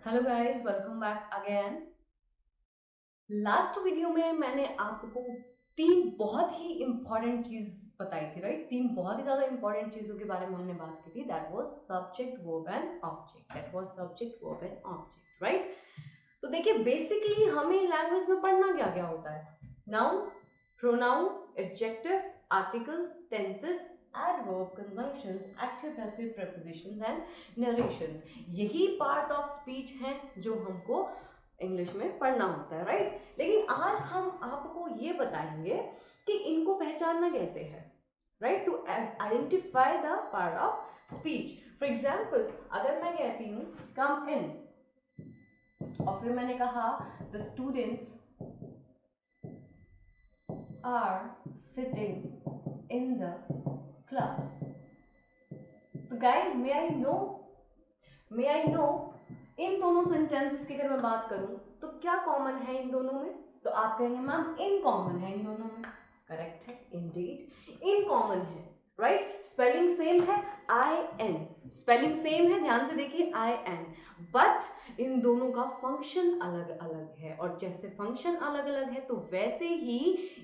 Hello guys, welcome back again. Last video में मैंने आपको तीन बहुत ही इंपॉर्टेंट चीज बताई थी, राइट? तीन बहुत ही ज्यादा इंपॉर्टेंट चीजों के बारे में हमने बात की थी। That was subject, verb and object. That was subject, verb and object, right? तो देखिए, बेसिकली हमें लैंग्वेज में पढ़ना क्या क्या होता है? Noun, pronoun, adjective, article, tenses, adverb, conjunctions, active, passive, prepositions and narrations। यही पार्ट ऑफ स्पीच है जो हमको इंग्लिश में पढ़ना होता है, राइट? लेकिन आज हम आपको ये बताएंगे कि इनको पहचानना कैसे है, right? To identify the part of speech. For example, अगर मैं कहती हूँ कम इन, और फिर मैंने कहा the students are sitting in the class. तो गाइज, मे आई नो इन दोनों सेंटेंसेस की अगर मैं बात करूं तो क्या कॉमन है इन दोनों में? तो आप कहेंगे मैम इन कॉमन है इन दोनों में। करेक्ट है, इंडीड इन कॉमन है, राइट? स्पेलिंग सेम है, आई एन। स्पेलिंग सेम है, ध्यान से देखिए, आई एन। बट इन दोनों का फंक्शन अलग अलग है, और जैसे फंक्शन अलग अलग है तो वैसे ही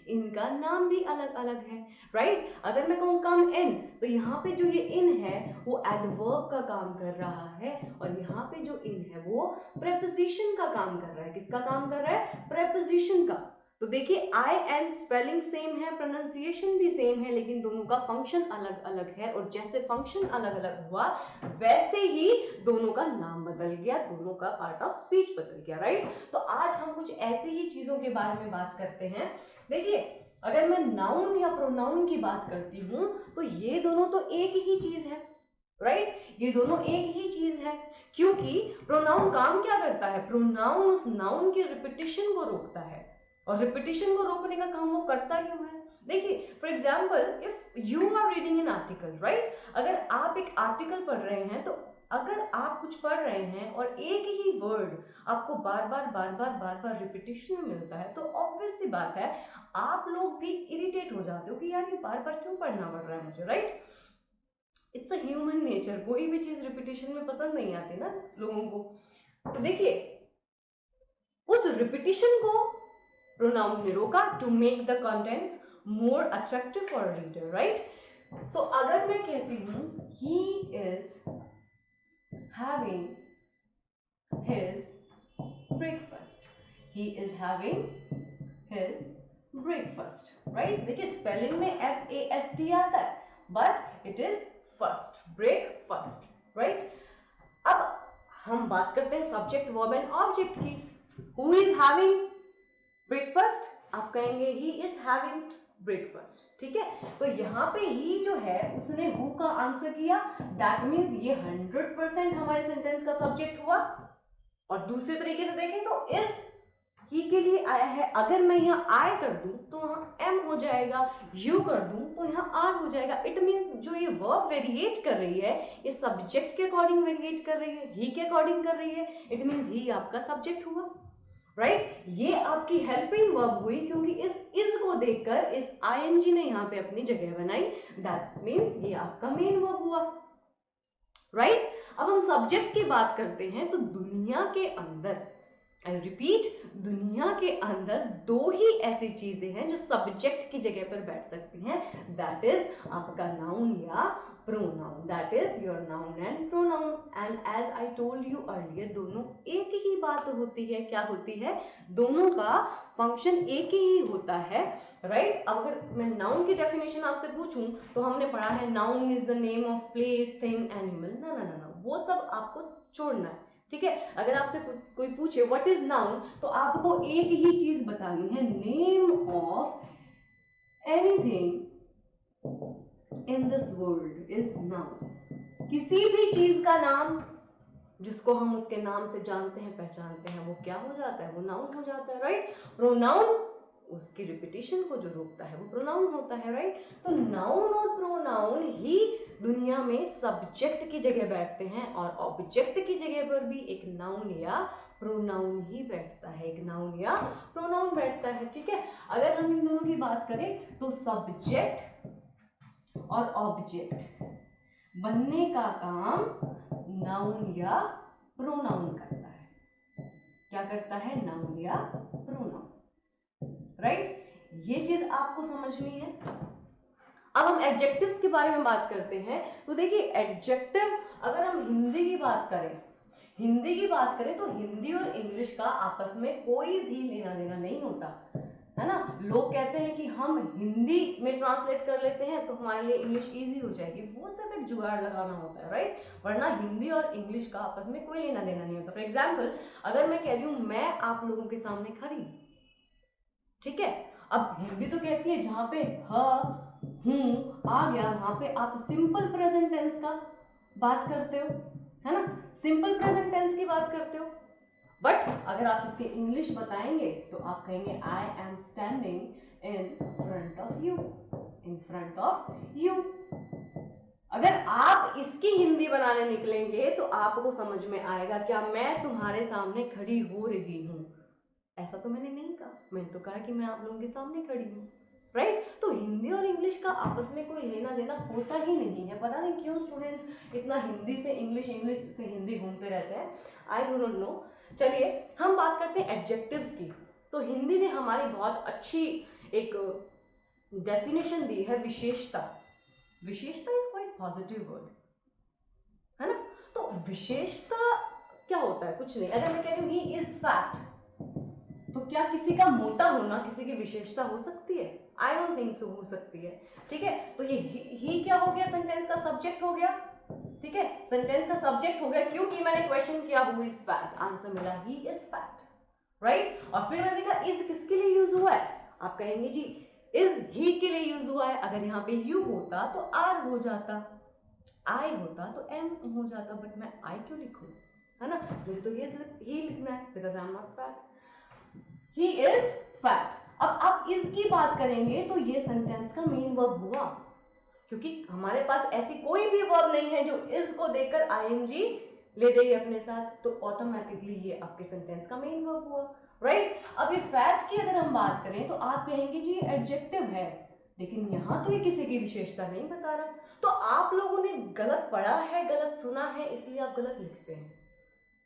इनका नाम भी अलग अलग है, राइट? अगर मैं कहूँ कम इन, तो यहाँ पे जो ये इन है वो एडवर्ब का काम कर रहा है, और यहाँ पे जो इन है वो प्रेपोजिशन का काम कर रहा है। किसका काम कर रहा है? प्रेपोजिशन का। तो देखिए, आई एंड स्पेलिंग सेम है, प्रोनाउंसिएशन भी सेम है, लेकिन दोनों का फंक्शन अलग अलग है, और जैसे फंक्शन अलग अलग हुआ वैसे ही दोनों का नाम बदल गया, दोनों का पार्ट ऑफ स्पीच बदल गया, राइट? तो आज हम कुछ ऐसी ही चीजों के बारे में बात करते हैं। देखिए, अगर मैं नाउन या प्रोनाउन की बात करती हूं तो ये दोनों तो एक ही चीज है, राइट? ये दोनों एक ही चीज है, क्योंकि प्रोनाउन काम क्या करता है? प्रोनाउन उस नाउन के रिपीटिशन को रोकता है, और रिपीटिशन को रोकने का काम वो करता क्यों है? देखिए, for example, if you are reading an article, right? अगर आप एक आर्टिकल पढ़ रहे हैं, तो अगर आप कुछ पढ़ रहे हैं और एक ही वर्ड आपको बार बार रिपीटिशन में मिलता है, तो ऑब्वियस सी बात है आप लोग भी इरिटेट हो जाते हो कि यार ये बार बार क्यों पढ़ना पड़ रहा है मुझे, right? It's a human nature, कोई भी चीज रिपीटिशन में पसंद नहीं आती ना लोगों को। तो देखिए, उस रिपीटिशन को प्रोनाउन ने रोका to make the contents more attractive for reader, right? तो अगर मैं कहती हूं he is having his breakfast, he is having his breakfast, right? देखिए, स्पेलिंग में FAST आता है, but it is first, breakfast, right? अब हम बात करते हैं सब्जेक्ट, वर्ब एंड ऑब्जेक्ट की। Who is having breakfast? आप कहेंगे ही इज हैविंग ब्रेकफास्ट, ठीक है? तो यहाँ पे ही जो है उसने हु का आंसर किया, दैट मीन्स ये 100% हमारे सेंटेंस का सब्जेक्ट हुआ। और दूसरे तरीके से देखें तो इज ही के लिए आया है, अगर मैं यहाँ आई कर दूं तो वहां एम हो जाएगा, यू कर दूं तो यहाँ आर हो जाएगा। इट मीन्स जो ये वर्ब वेरिएट कर रही है, ये सब्जेक्ट के अकॉर्डिंग वेरिएट कर रही है, ही के अकॉर्डिंग कर रही है। इट मीन्स ही आपका सब्जेक्ट हुआ, राइट? ये आपकी हेल्पिंग वर्ब हुई, क्योंकि इस को देखकर इस आईएनजी ने यहाँ पे अपनी जगह बनाई। दैट मीन्स ये आपका मेन वर्ब हुआ, राइट? अब हम सब्जेक्ट की बात करते हैं, तो दुनिया के अंदर, आई रिपीट, दुनिया के अंदर दो ही ऐसी चीजें हैं जो सब्जेक्ट की जगह पर बैठ सकती हैं। दैट इज आपका नाउन या pronoun, that is your noun and pronoun. And as I told you earlier, दोनों एक ही बात होती है। क्या होती है? दोनों का फंक्शन एक ही होता है, राइट? अब अगर मैं नाउन की डेफिनेशन आपसे पूछूं तो हमने पढ़ा है noun is the name of place, thing, animal. ना ना ना ना, वो सब आपको छोड़ना है, ठीक है? अगर आपसे कोई पूछे व्हाट इज नाउन, तो आपको एक ही चीज बतानी है, name of anything in this world is noun. किसी भी चीज का नाम जिसको हम उसके नाम से जानते हैं, पहचानते हैं, वो क्या हो जाता है? वो नाउन हो जाता है, राइट? प्रोनाउन उसकी रिपीटिशन को जो रोकता है वो प्रोनाउन होता है, राइट? तो नाउन और प्रोनाउन ही दुनिया में सब्जेक्ट की जगह बैठते हैं, और ऑब्जेक्ट की जगह पर भी एक नाउन या प्रोनाउन ही बैठता है, एक नाउन या प्रोनाउन बैठता है, ठीक है? अगर हम इन दोनों की बात करें तो सब्जेक्ट और ऑब्जेक्ट बनने का काम नाउन या प्रोनाउन करता है, करता है, नाउन या प्रोनाउन, राइट? ये चीज आपको समझनी है। अब हम एडजेक्टिव्स के बारे में बात करते हैं। तो देखिए एडजेक्टिव, अगर हम हिंदी की बात करें तो हिंदी और इंग्लिश का आपस में कोई भी लेना देना नहीं होता, है ना। लोग कहते हैं कि हम हिंदी में ट्रांसलेट कर लेते हैं तो हमारे लिए इंग्लिश इजी हो जाएगी, वो सिर्फ एक जुगाड़ लगाना होता है, राइट? वरना हिंदी और इंग्लिश का आपस में कोई लेना देना नहीं होता। फॉर एग्जाम्पल, अगर मैं कह रही हूँ मैं आप लोगों के सामने खड़ी, ठीक है, अब हिंदी तो कहती है जहां पे ह हूँ आ गया वहां पे आप सिंपल प्रेजेंट टेंस का बात करते हो, है ना, सिंपल प्रेजेंट टेंस की बात करते हो। बट अगर आप इसके इंग्लिश बताएंगे तो आप कहेंगे I am standing in front of you, in front of you. अगर आप इसकी हिंदी बनाने निकलेंगे तो आपको समझ में आएगा क्या मैं तुम्हारे सामने खड़ी हो रही हूं। ऐसा तो मैंने नहीं कहा, मैंने तो कहा कि मैं आप लोगों के सामने खड़ी हूँ, राइट? तो हिंदी और इंग्लिश का आपस में कोई लेना देना होता ही नहीं है। पता नहीं क्यों स्टूडेंट्स इतना हिंदी से इंग्लिश, इंग्लिश से हिंदी घूमते रहते हैं, आई डू नॉट नो। चलिए हम बात करते हैं एडजेक्टिव्स की। तो हिंदी ने हमारी बहुत अच्छी एक डेफिनेशन दी है, विशेषता। विशेषता इज क्वाइट पॉजिटिव वर्ड, है ना। तो विशेषता क्या होता है? कुछ नहीं। अगर मैं कह रही हूँ ही इज फैट, तो क्या किसी का मोटा होना किसी की विशेषता हो सकती है? आई डोंट थिंक सो हो सकती है, ठीक है। तो ये ही क्या हो गया? सेंटेंस का सब्जेक्ट हो गया, ठीक है, सेंटेंस का सब्जेक्ट हो गया क्योंकि मैंने क्वेश्चन किया हु इज फैट, आंसर मिला ही इज फैट, राइट? और फिर मैंने देखा इज किसके लिए यूज हुआ है, आप कहेंगे जी इज ही के लिए यूज हुआ है। अगर यहाँ पे यू होता तो आर हो जाता, आई होता तो एम हो जाता, बट मैं आई क्यों लिखूं, है ना, मुझे तो ही लिखना है because I am not fat, he is fat. अब आप इज की बात करेंगे तो ये सेंटेंस का मेन वर्ब हुआ, क्योंकि हमारे पास ऐसी कोई भी वर्ब नहीं है जो इज को देकर आईएनजी ले देगी अपने साथ, तो ऑटोमेटिकली ये आपके सेंटेंस का मेन वर्ब हुआ, राइट? अब ये फैट की अगर हम बात करें तो आप कहेंगे जी एडजेक्टिव है, लेकिन यहां तो ये किसी की विशेषता नहीं बता रहा। तो आप लोगों ने गलत पढ़ा है, गलत सुना है, इसलिए आप गलत लिखते हैं,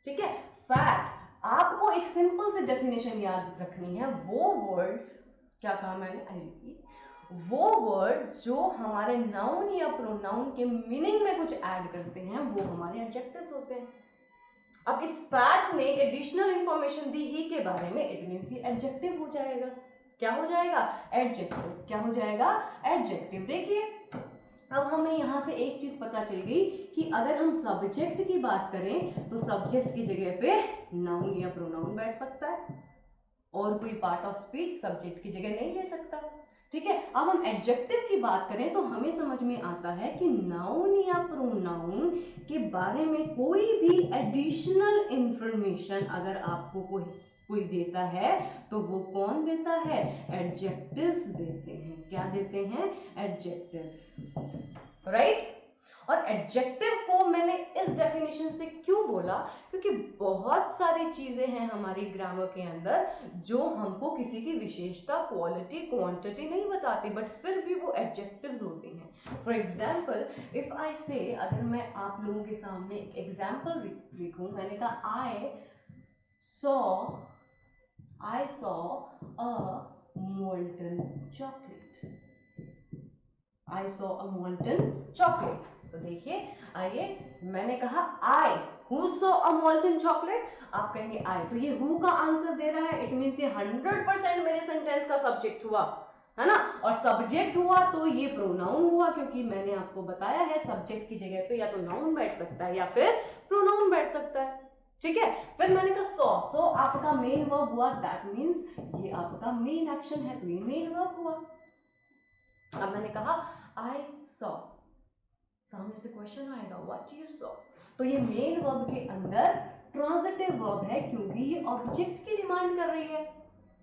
ठीक है। फैट, आपको एक सिंपल सी डेफिनेशन याद रखनी है। वो वर्ड्स, क्या कहा मैंने, आई रिपीट, वो वर्ड जो हमारे नाउन या प्रोनाउन के मीनिंग में कुछ ऐड करते हैं वो हमारे एडजेक्टिव्स होते हैं। अब इस फैट ने एडिशनल इंफॉर्मेशन दी ही के बारे में, इट मींस ये एडजेक्टिव हो जाएगा। क्या हो जाएगा? एडजेक्टिव। क्या हो जाएगा? एडजेक्टिव। देखिए अब हमें यहाँ से एक चीज पता चल गई कि अगर हम सब्जेक्ट की बात करें तो सब्जेक्ट की जगह पे नाउन या प्रोनाउन बैठ सकता है, और कोई पार्ट ऑफ स्पीच सब्जेक्ट की जगह नहीं ले सकता, ठीक है। अब हम एडजेक्टिव की बात करें तो हमें समझ में आता है कि नाउन या प्रोनाउन के बारे में कोई भी एडिशनल इंफॉर्मेशन अगर आपको कोई देता है तो वो कौन देता है? एडजेक्टिव्स देते हैं। क्या देते हैं? Adjectives, right? और एडजेक्टिव को मैंने इस डेफिनेशन से क्यों बोला, क्योंकि बहुत सारी चीजें हैं हमारी ग्रामर के अंदर जो हमको किसी की विशेषता, क्वालिटी, क्वांटिटी नहीं बताती, बट फिर भी वो एडजेक्टिव्स होती हैं। फॉर एग्जाम्पल इफ आई से, अगर मैं आप लोगों के सामने एग्जाम्पल लिखूं, मैंने कहा I saw a molten chocolate, I saw a molten chocolate. तो देखिए, आइए, मैंने कहा I who saw a molten chocolate, आप कहेंगे आई, तो ये हु का आंसर दे रहा है, इट मींस ये 100% मेरे सेंटेंस का सब्जेक्ट हुआ, है ना। और सब्जेक्ट हुआ तो ये प्रोनाउन हुआ, क्योंकि मैंने आपको बताया है सब्जेक्ट की जगह पे या तो नाउन बैठ सकता है या फिर प्रोनाउन बैठ सकता है, ठीक है। फिर मैंने कहा सॉ आपका मेन वर्ब हुआ, दैट मींस ये आपका मेन एक्शन है, तो ये मेन वर्ब हुआ। अब मैंने कहा आई सॉ, सामने से क्वेश्चन आएगा व्हाट यू सॉ, तो ये मेन वर्ब के अंदर ट्रांजिटिव वर्ब है क्योंकि ये ऑब्जेक्ट की डिमांड कर रही है,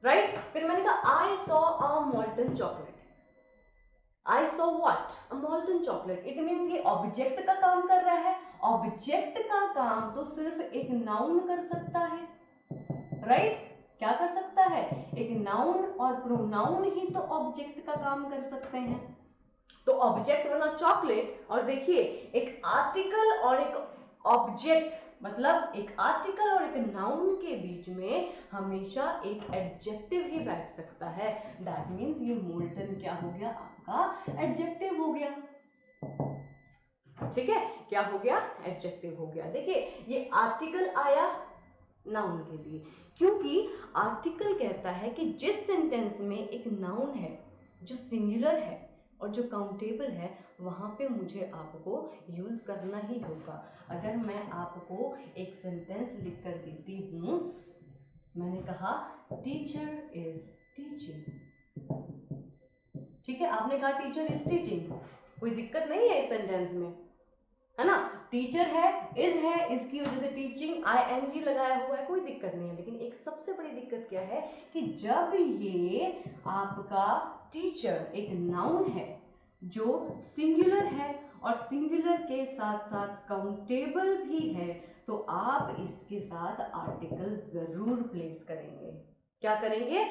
राइट? फिर मैंने कहा I saw a molten chocolate, I saw what? A molten chocolate, it means ये ऑब्जेक्ट का काम कर रहा है। ऑब्जेक्ट का काम तो सिर्फ एक नाउन कर सकता है, राइट? क्या कर सकता है? एक नाउन, और प्रोनाउन ही तो ऑब्जेक्ट का काम कर सकते हैं। तो ऑब्जेक्ट बना चॉकलेट, और देखिए एक आर्टिकल और एक ऑब्जेक्ट मतलब एक आर्टिकल और एक नाउन के बीच में हमेशा एक एडजेक्टिव ही बैठ सकता है। दैट मीन्स ये मोल्टन क्या हो गया, आपका एडजेक्टिव हो गया। ठीक है, क्या हो गया, एडजेक्टिव हो गया। देखिए ये आर्टिकल आया नाउन के लिए, क्योंकि आर्टिकल कहता है कि जिस सेंटेंस में एक नाउन है जो सिंगुलर है और जो काउंटेबल है, वहां पे मुझे आपको यूज करना ही होगा। अगर मैं आपको एक सेंटेंस लिख कर देती हूं, मैंने कहा टीचर इज टीचिंग, ठीक है, आपने कहा टीचर इज टीचिंग, कोई दिक्कत नहीं है इस सेंटेंस में, है ना, टीचर है, इसकी वजह से टीचिंग ing लगाया हुआ है, कोई दिक्कत नहीं है। लेकिन एक सबसे बड़ी दिक्कत क्या है कि जब ये आपका टीचर एक नाउन है जो सिंगुलर है और सिंगुलर के साथ साथ काउंटेबल भी है, तो आप इसके साथ आर्टिकल जरूर प्लेस करेंगे। क्या करेंगे,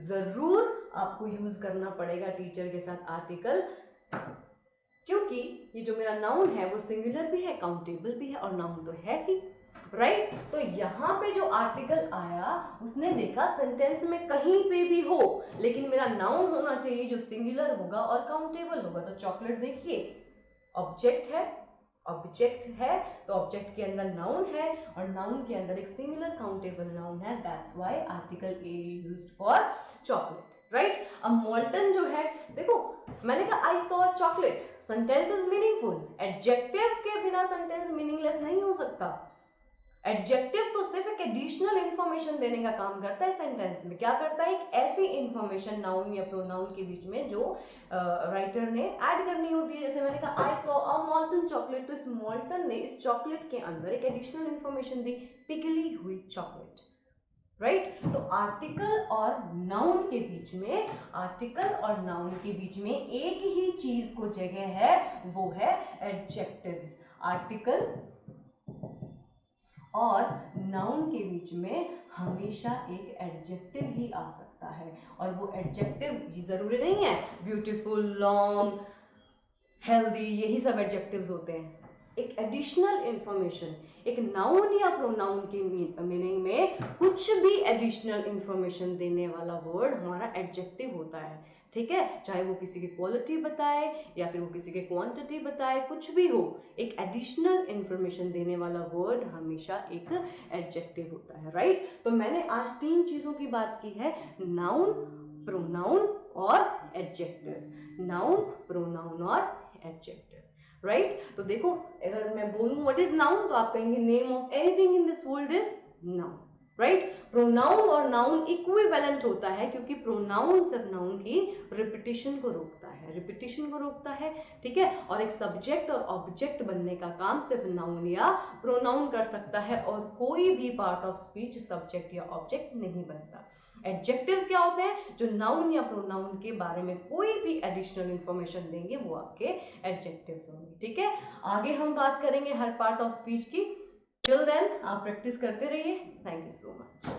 जरूर आपको यूज करना पड़ेगा टीचर के साथ आर्टिकल, क्योंकि ये जो मेरा नाउन है वो सिंगुलर भी है, काउंटेबल भी है और नाउन तो है ही, राइट। तो यहाँ पे जो आर्टिकल आया उसने देखा सेंटेंस में कहीं पे भी हो, लेकिन मेरा नाउन होना चाहिए जो सिंगुलर होगा और काउंटेबल होगा। तो चॉकलेट देखिए ऑब्जेक्ट है, तो ऑब्जेक्ट के अंदर नाउन है और नाउन के अंदर एक सिंगुलर काउंटेबल नाउन है, that's why article a used for chocolate, right. अब मोल्टन जो है, देखो मैंने कहा I saw chocolate, sentence is meaningful, adjective के बिना सेंटेंस मीनिंगलेस नहीं हो सकता। एडजेक्टिव तो सिर्फ एक एडिशनल इंफॉर्मेशन देने का काम करता है सेंटेंस में। क्या करता है, एक ऐसी इंफॉर्मेशन नाउन या प्रोनाउन के बीच में जो राइटर ने ऐड करनी होती है। जैसे मैंने कहा आई सॉ अ मॉल्टन चॉकलेट, तो इस मॉल्टन ने इस चॉकलेट के अंदर एक एडिशनल इंफॉर्मेशन दी, पिघली हुई चॉकलेट, राइट। तो आर्टिकल और नाउन के बीच में, आर्टिकल और नाउन के बीच में एक ही चीज को जगह है, वो है एडजेक्टिव्स। आर्टिकल और नाउन के बीच में हमेशा एक एडजेक्टिव ही आ सकता है, और वो एडजेक्टिव जरूरी नहीं है ब्यूटीफुल, लॉन्ग, हेल्दी, यही सब एडजेक्टिव्स होते हैं। एक एडिशनल इंफॉर्मेशन, एक नाउन या प्रोनाउन के मीनिंग में कुछ भी एडिशनल इंफॉर्मेशन देने वाला वर्ड हमारा एडजेक्टिव होता है, ठीक है। चाहे वो किसी की क्वालिटी बताए या फिर वो किसी की क्वांटिटी बताए, कुछ भी हो, एक एडिशनल इंफॉर्मेशन देने वाला वर्ड हमेशा एक एडजेक्टिव होता है, राइट। तो मैंने आज 3 चीजों की बात की है, नाउन, प्रोनाउन और एडजेक्टिव्स। नाउन, प्रोनाउन और एडजेक्टिव, राइट। तो देखो अगर मैं बोलूं व्हाट इज नाउन, तो आप कहेंगे name of anything in this world is noun, right. Pronoun और नाउन इक्विवेलेंट होता है, क्योंकि प्रोनाउन सिर्फ नाउन की रिपीटिशन को रोकता है, ठीक है। और एक सब्जेक्ट और ऑब्जेक्ट बनने का काम सिर्फ नाउन या प्रोनाउन कर सकता है, और कोई भी पार्ट ऑफ स्पीच सब्जेक्ट या ऑब्जेक्ट नहीं बनता। एडजेक्टिव्स क्या होते हैं, जो नाउन या प्रोनाउन के बारे में कोई भी एडिशनल इंफॉर्मेशन देंगे, वो आपके एडजेक्टिव्स होंगे, ठीक है। आगे हम बात करेंगे हर पार्ट ऑफ स्पीच की। टिल देन आप प्रैक्टिस करते रहिए। Thank you so much.